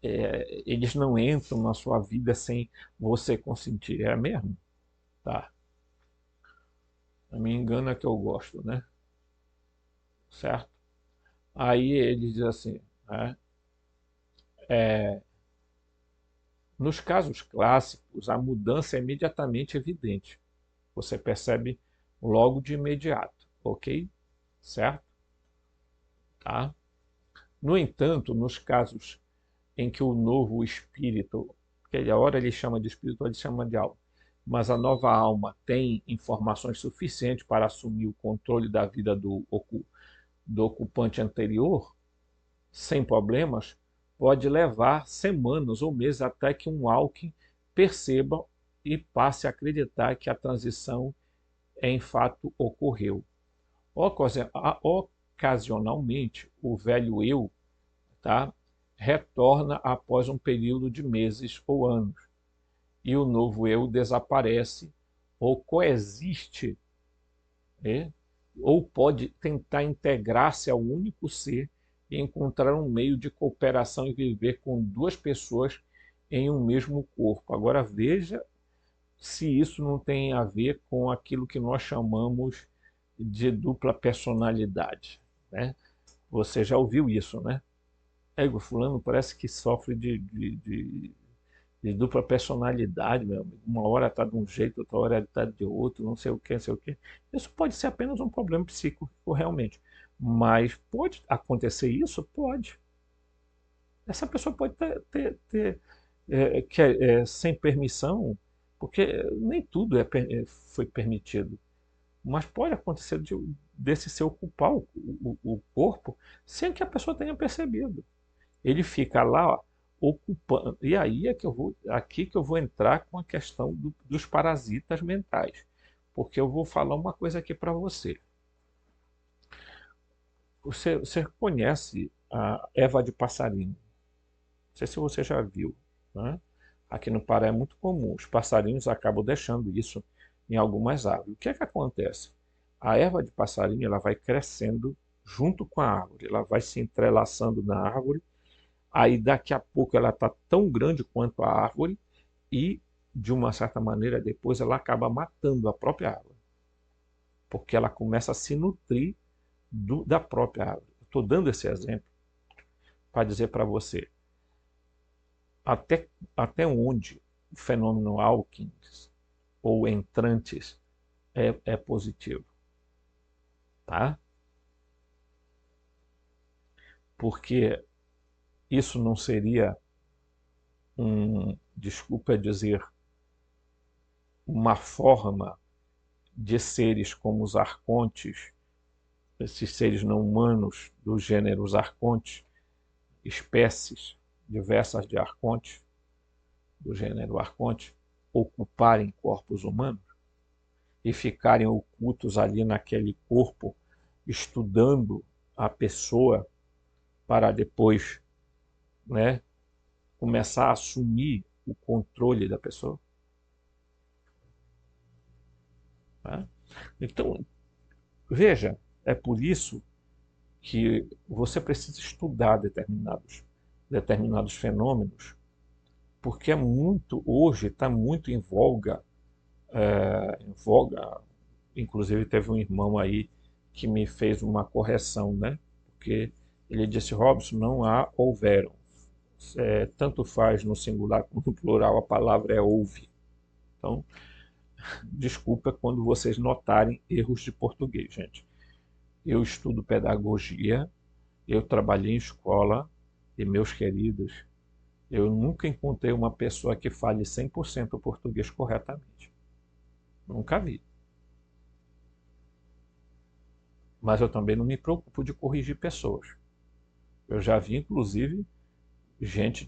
eles não entram na sua vida sem você consentir. É mesmo? Tá. Não me engana que eu gosto, né? Certo? Aí ele diz assim, né? Nos casos clássicos, a mudança é imediatamente evidente. Você percebe logo de imediato, ok? Certo? Tá? No entanto, nos casos em que o novo espírito, que a hora ele chama de espírito, ele chama de alma, mas a nova alma tem informações suficientes para assumir o controle da vida do ocupante anterior, sem problemas, pode levar semanas ou meses até que um Alckmin perceba e passe a acreditar que a transição em fato ocorreu. Ocasionalmente, o velho eu, tá, retorna após um período de meses ou anos, e o novo eu desaparece ou coexiste, né? Ou pode tentar integrar-se ao único ser e encontrar um meio de cooperação e viver com duas pessoas em um mesmo corpo. Agora veja se isso não tem a ver com aquilo que nós chamamos de dupla personalidade, né? Você já ouviu isso, né? O fulano parece que sofre de dupla personalidade, meu amigo. Uma hora está de um jeito, outra hora está de outro, não sei o que, não sei o que. Isso pode ser apenas um problema psíquico, realmente. Mas pode acontecer isso? Pode. Essa pessoa pode sem permissão, porque nem tudo foi permitido. Mas pode acontecer desse ser ocupar o corpo sem que a pessoa tenha percebido. Ele fica lá, ó, ocupando. E aí é que aqui que eu vou entrar com a questão dos parasitas mentais. Porque eu vou falar uma coisa aqui para você. Você conhece a Eva de passarinho? Não sei se você já viu, né? Aqui no Pará é muito comum. Os passarinhos acabam deixando isso em algumas árvores. O que é que acontece? A erva de passarinho ela vai crescendo junto com a árvore. Ela vai se entrelaçando na árvore. Aí daqui a pouco ela está tão grande quanto a árvore e, de uma certa maneira, depois ela acaba matando a própria árvore. Porque ela começa a se nutrir da própria árvore. Estou dando esse exemplo para dizer para você até onde o fenômeno Hawkins ou entrantes é positivo. Tá? Porque isso não seria desculpa dizer, uma forma de seres como os arcontes, esses seres não humanos do gênero os arcontes, espécies, diversas de arcontes, do gênero arconte, ocuparem corpos humanos e ficarem ocultos ali naquele corpo, estudando a pessoa para depois, né, começar a assumir o controle da pessoa? Tá? Então, veja, é por isso que você precisa estudar determinados fenômenos, porque hoje está muito em voga, inclusive teve um irmão aí que me fez uma correção, né? Porque ele disse: Robson, não há houveram. Tanto faz no singular como no plural, a palavra é houve. Então, desculpa quando vocês notarem erros de português, gente. Eu estudo pedagogia, eu trabalhei em escola, e meus queridos, eu nunca encontrei uma pessoa que fale 100% o português corretamente. Nunca vi. Mas eu também não me preocupo de corrigir pessoas. Eu já vi, inclusive, gente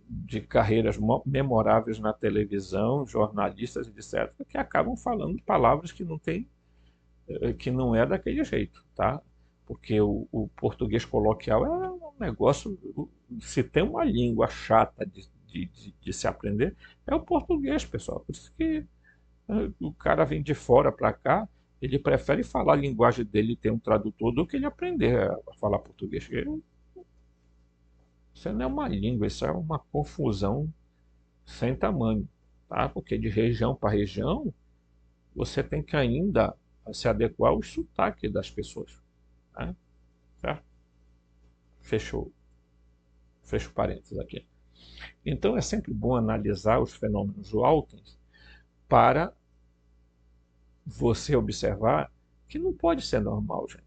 de carreiras memoráveis na televisão, jornalistas, etc., que acabam falando palavras que não tem, que não é daquele jeito, tá? Porque o português coloquial é um negócio. Se tem uma língua chata de se aprender, é o português, pessoal. Por isso que o cara vem de fora para cá, ele prefere falar a linguagem dele e ter um tradutor do que ele aprender a falar português. Isso não é uma língua, isso é uma confusão sem tamanho, tá? Porque de região para região, você tem que ainda se adequar ao sotaque das pessoas, tá? Certo? Fechou. Fecho parênteses aqui. Então é sempre bom analisar os fenômenos Hawkins para você observar que não pode ser normal, gente.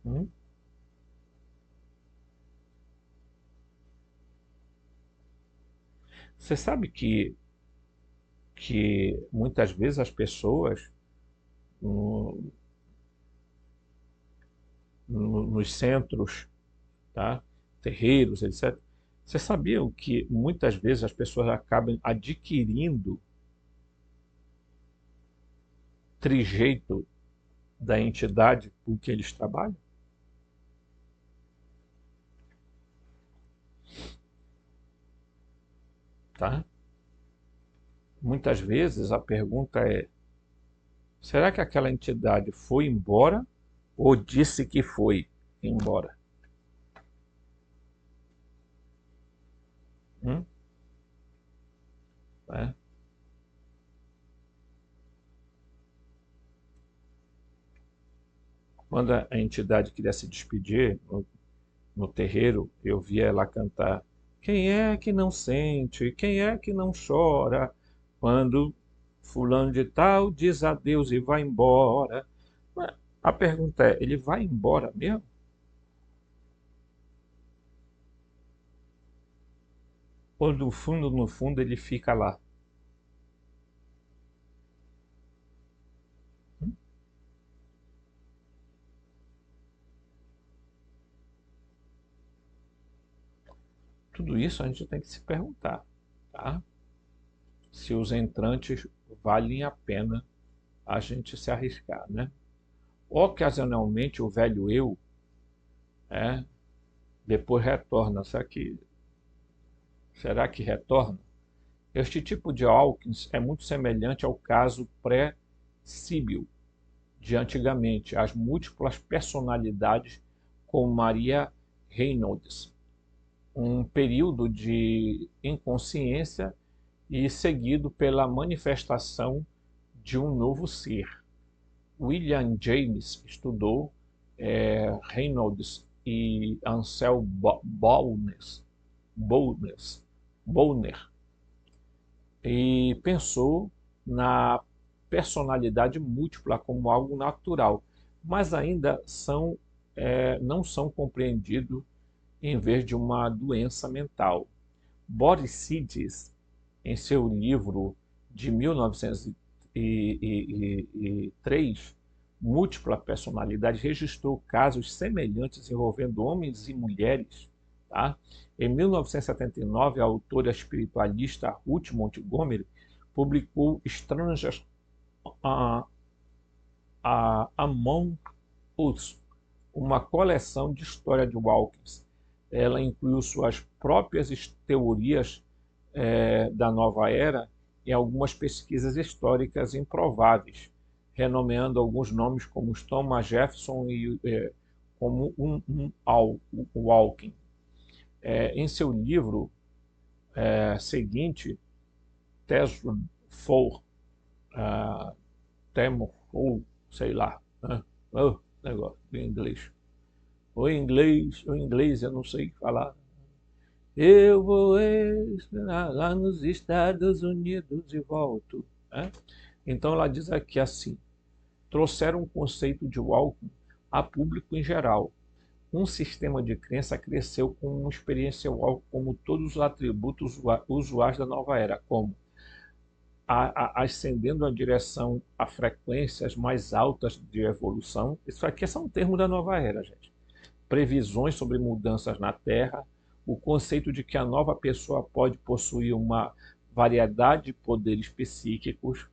Hum? Você sabe que muitas vezes as pessoas no- nos centros, tá? Terreiros, etc. Vocês sabiam que muitas vezes as pessoas acabam adquirindo trijeito da entidade com que eles trabalham? Tá? Muitas vezes a pergunta é: será que aquela entidade foi embora ou disse que foi embora? Hum? Né? Quando a entidade queria se despedir no terreiro, eu via ela cantar: quem é que não sente, quem é que não chora, quando fulano de tal diz adeus e vai embora. Ué, a pergunta é: ele vai embora mesmo? Ou no fundo, ele fica lá? Tudo isso a gente tem que se perguntar, tá? Se os entrantes valem a pena a gente se arriscar, né? Ocasionalmente o velho eu, é, depois retorna. Será que retorna? Este tipo de Hawkins é muito semelhante ao caso pré-Síbil de antigamente, as múltiplas personalidades com Maria Reynolds, um período de inconsciência e seguido pela manifestação de um novo ser. William James estudou Reynolds e Ansel Bowner e pensou na personalidade múltipla como algo natural, mas ainda não são compreendidos em vez de uma doença mental. Boris Sidis, em seu livro de 1903, múltipla personalidade, registrou casos semelhantes envolvendo homens e mulheres. Tá? Em 1979, a autora espiritualista Ruth Montgomery publicou Strangers Among Us, uma coleção de história de Hawkins. Ela incluiu suas próprias teorias da nova era em algumas pesquisas históricas improváveis, renomeando alguns nomes como Thomas Jefferson e como Hawking. Em seu livro seguinte, Tesor for Temor, ou sei lá, né? Negócio em inglês. O inglês eu não sei falar. Eu vou lá nos Estados Unidos e volto. Né? Então ela diz aqui assim: trouxeram o conceito de Hawking a público em geral. Um sistema de crença cresceu com uma experiência Hawking como todos os atributos usuais da nova era, como ascendendo a direção a frequências mais altas de evolução. Isso aqui são termos da nova era, gente. Previsões sobre mudanças na Terra, o conceito de que a nova pessoa pode possuir uma variedade de poderes psíquicos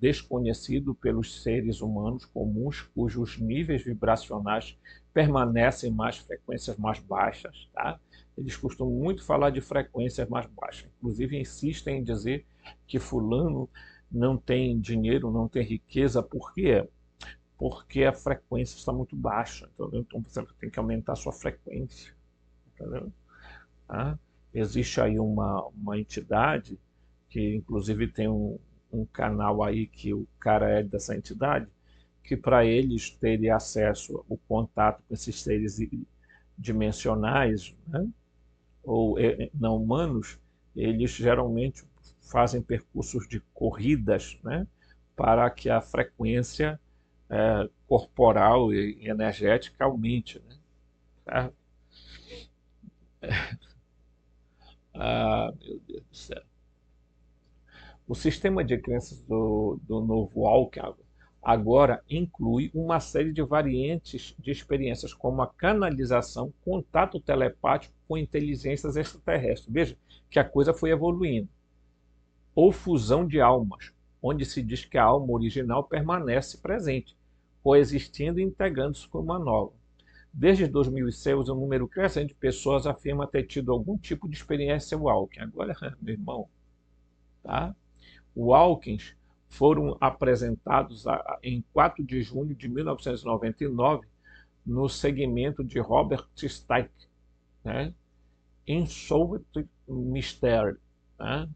desconhecido pelos seres humanos comuns, cujos níveis vibracionais permanecem em frequências mais baixas. Tá? Eles costumam muito falar de frequências mais baixas. Inclusive, insistem em dizer que fulano não tem dinheiro, não tem riqueza. Por quê? Porque a frequência está muito baixa. Entendeu? Então, você tem que aumentar a sua frequência. Entendeu? Tá? Existe aí uma entidade que, inclusive, tem um canal aí que o cara é dessa entidade, que para eles terem acesso ao contato com esses seres dimensionais, né, ou não humanos, eles geralmente fazem percursos de corridas, né, para que a frequência corporal e energética aumente. Né, tá? Meu Deus do céu. O sistema de crenças do novo Hawking agora inclui uma série de variantes de experiências, como a canalização, contato telepático com inteligências extraterrestres. Veja que a coisa foi evoluindo. Ou fusão de almas, onde se diz que a alma original permanece presente, coexistindo e integrando-se com uma nova. Desde 2006, um número crescente de pessoas afirma ter tido algum tipo de experiência Hawking. Agora, meu irmão, tá? O Hawkins foram apresentados em 4 de junho de 1999 no segmento de Robert Stack, né? Unsolved Mystery. Né?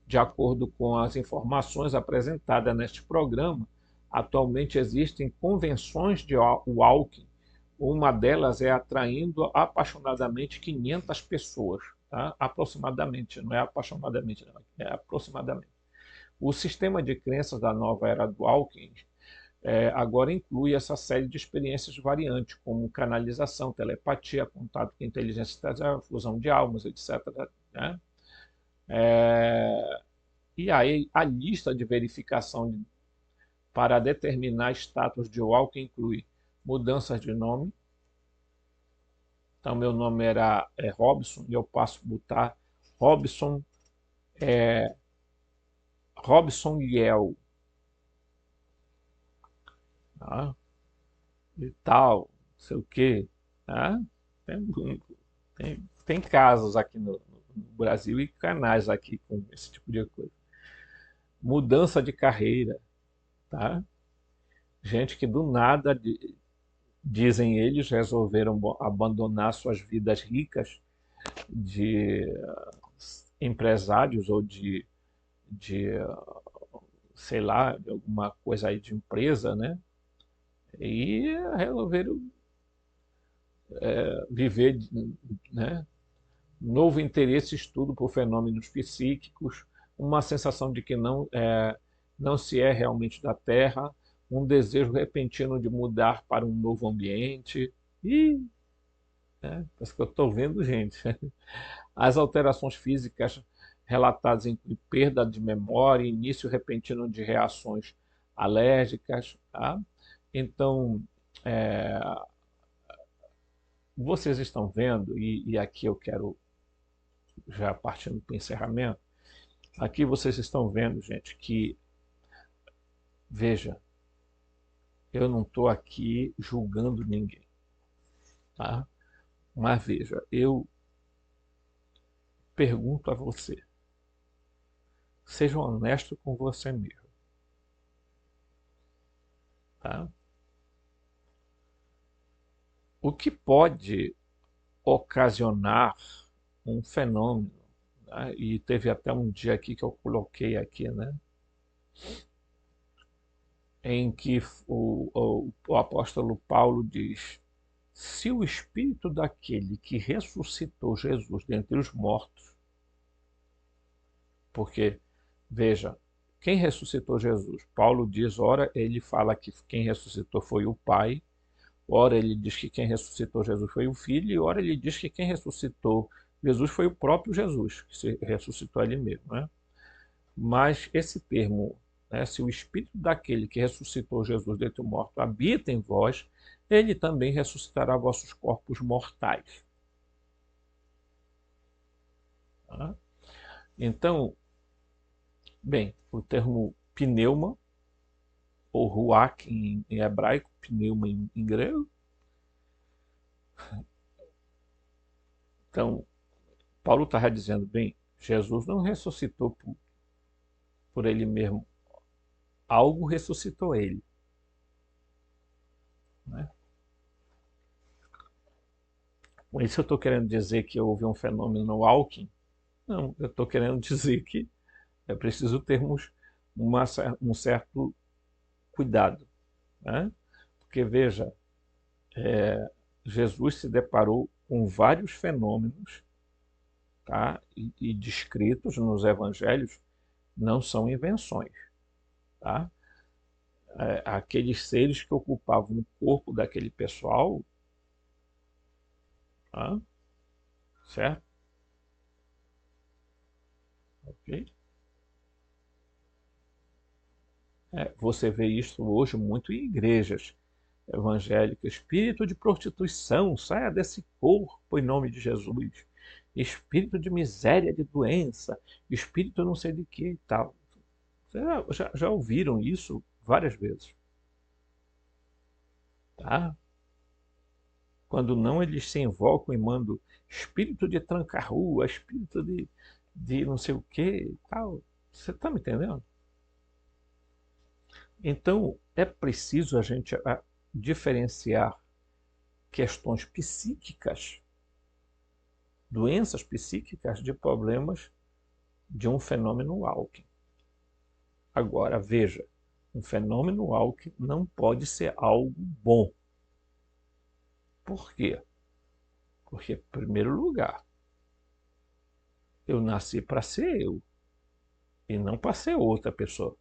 De acordo com as informações apresentadas neste programa, atualmente existem convenções de Hawking. Uma delas é atraindo apaixonadamente 500 pessoas. Tá? Aproximadamente, não é apaixonadamente, não, é aproximadamente. O sistema de crenças da nova era do Hawking agora inclui essa série de experiências variantes, como canalização, telepatia, contato com inteligência artificial, fusão de almas, etc. Né? E aí a lista de verificação para determinar status de Hawking inclui mudanças de nome. Então, meu nome era Robson, e eu passo a botar Robson Liel, tá? E tal, não sei o quê. Tá? Tem casos aqui no Brasil e canais aqui com esse tipo de coisa. Mudança de carreira. Tá? Gente que do nada, dizem eles, resolveram abandonar suas vidas ricas de empresários ou de sei lá, de alguma coisa aí de empresa, né? E resolveram viver, né? Novo interesse, estudo por fenômenos psíquicos, uma sensação de que não se é realmente da Terra, um desejo repentino de mudar para um novo ambiente. E parece que eu estou vendo, gente. As alterações físicas relatadas incluem perda de memória, início repentino de reações alérgicas, tá? Então, é, vocês estão vendo, e aqui eu quero, já partindo para o encerramento, aqui vocês estão vendo, gente, que, veja, eu não estou aqui julgando ninguém, tá? Mas veja, eu pergunto a você, seja honesto com você mesmo, tá? O que pode ocasionar um fenômeno, né? E teve até um dia aqui que eu coloquei aqui, né? Em que o apóstolo Paulo diz: se o espírito daquele que ressuscitou Jesus dentre os mortos, porque, veja, quem ressuscitou Jesus? Paulo diz, ora ele fala que quem ressuscitou foi o Pai, ora ele diz que quem ressuscitou Jesus foi o Filho, e ora ele diz que quem ressuscitou Jesus foi o próprio Jesus, que se ressuscitou ele mesmo, né? Mas esse termo, né, se o espírito daquele que ressuscitou Jesus dentre os mortos habita em vós, ele também ressuscitará vossos corpos mortais. Tá? Então, bem, o termo pneuma, ou ruach em hebraico, pneuma em grego. Então, Paulo estava dizendo, bem, Jesus não ressuscitou por ele mesmo, algo ressuscitou ele. Né? Com isso eu estou querendo dizer que houve um fenômeno walking? Não, eu estou querendo dizer que é preciso termos um certo cuidado. Né? Porque, veja, Jesus se deparou com vários fenômenos, tá? E descritos nos evangelhos, não são invenções. Tá? Aqueles seres que ocupavam o corpo daquele pessoal, tá? Certo? Ok? Você vê isso hoje muito em igrejas evangélicas. Espírito de prostituição, saia desse corpo em nome de Jesus. Espírito de miséria, de doença, espírito não sei de que e tal. Vocês já ouviram isso várias vezes. Tá? Quando não, eles se invocam e mandam espírito de tranca-rua, espírito de não sei o que e tal. Você está me entendendo? Então, é preciso a gente diferenciar questões psíquicas, doenças psíquicas, de problemas de um fenômeno Walking. Agora, veja, um fenômeno Walking não pode ser algo bom. Por quê? Porque, em primeiro lugar, eu nasci para ser eu e não para ser outra pessoa.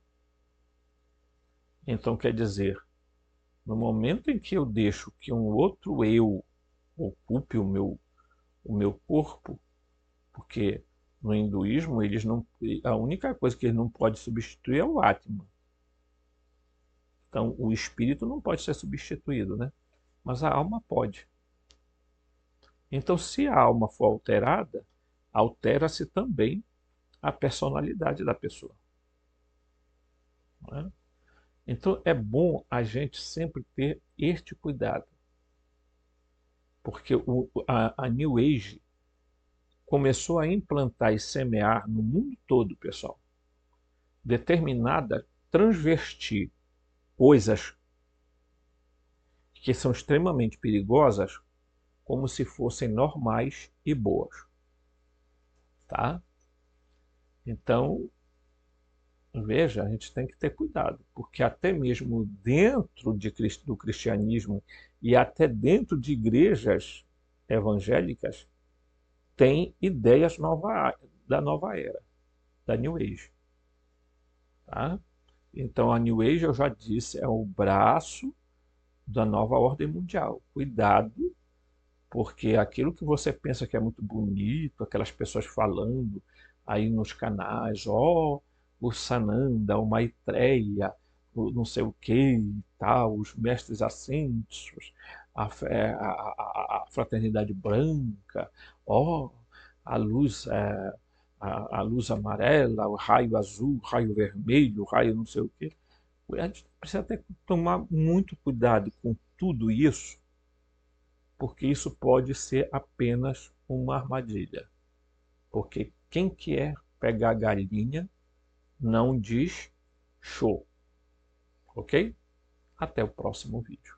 Então, quer dizer, no momento em que eu deixo que um outro eu ocupe o meu corpo, porque no hinduísmo eles não, a única coisa que eles não podem substituir é o Atman. Então, o espírito não pode ser substituído, né? Mas a alma pode. Então, se a alma for alterada, altera-se também a personalidade da pessoa. Não é? Então, é bom a gente sempre ter este cuidado. Porque a New Age começou a implantar e semear no mundo todo, pessoal, determinada transvestir coisas que são extremamente perigosas como se fossem normais e boas. Tá? Então, veja, a gente tem que ter cuidado, porque até mesmo dentro do cristianismo e até dentro de igrejas evangélicas tem ideias da nova era, da New Age. Tá? Então a New Age, eu já disse, é o braço da nova ordem mundial. Cuidado, porque aquilo que você pensa que é muito bonito, aquelas pessoas falando aí nos canais, ó, o Sananda, o Maitreya, não sei o que e tal, os mestres ascensos, a fraternidade branca, ó, a luz, a luz amarela, o raio azul, o raio vermelho, o raio não sei o quê. A gente precisa ter que tomar muito cuidado com tudo isso, porque isso pode ser apenas uma armadilha. Porque quem quer pegar galinha não diz show, ok? Até o próximo vídeo.